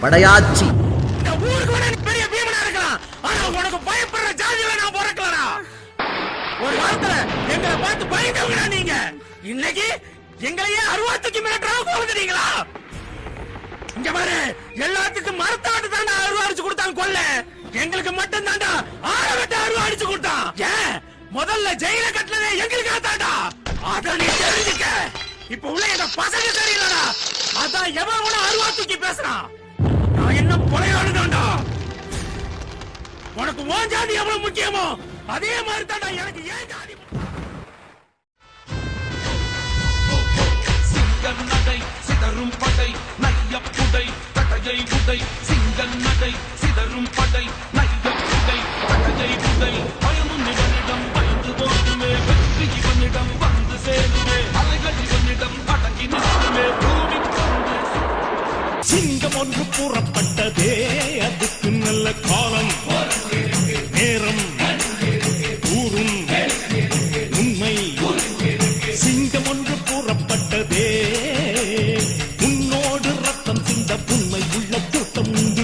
படையாச்சி. பெரிய பீமனா இருக்கலாம், ஆனா உனக்கு பயப்படுற ஜாதியில நான் பிறக்கலடா. ஒரு காலத்துல எங்களை பார்த்து பயந்தவங்களா நீங்க, இன்னைக்கு எங்களையே அருவாத்துக்கு மிரட்டுறா போகுதுங்களா? இங்க பாரு, எல்லாத்துக்கும் மரத்தாட்டு தாண்டா அருவா அடிச்சு கொடுத்தாங்க கொல்ல, எங்களுக்கு மட்டும் தாண்டா ஆழவட்ட அருவா அடிச்சு கொடுத்தான். ஏன் முதல்ல ஜெயில கட்டினதே எங்களுக்கு தாண்டா, அத நீ தெரிஞ்சுக்க. இப்ப உள்ள எங்க பசங்க தெரியலடா, அதான் எவன் கூட அருவா தூக்கி பேசுறான். நான் என்ன கொலையாளுதான்டா. உனக்கு உன் ஜாதி எவ்வளவு முக்கியமோ அதே மாதிரி தாண்டா எனக்கு ஏன் ஜாதி. சிங்கன் நடை சிதறும் படை நையப்புடை தடையை உடை. சிங்கன் நடை சிதறும் படை நையப்புடை தடையை உடை. பயமும் இவனிடம் பயந்து போதுமே, வெற்றி இவனிடம் வந்து சேருமே. அலைகள் இவனிடம் அடங்கி நிற்குமே, பூமி சிங்கம் ஒன்று கூறப்பட்டதே, அதுக்கு நல்ல காலம் நேரம் ஊரும் உண்மை. சிங்கம் ஒன்று கூறப்பட்டதே, உன்னோடு ரத்தம் சிந்த உண்மை உள்ள கூட்டம் உண்டு.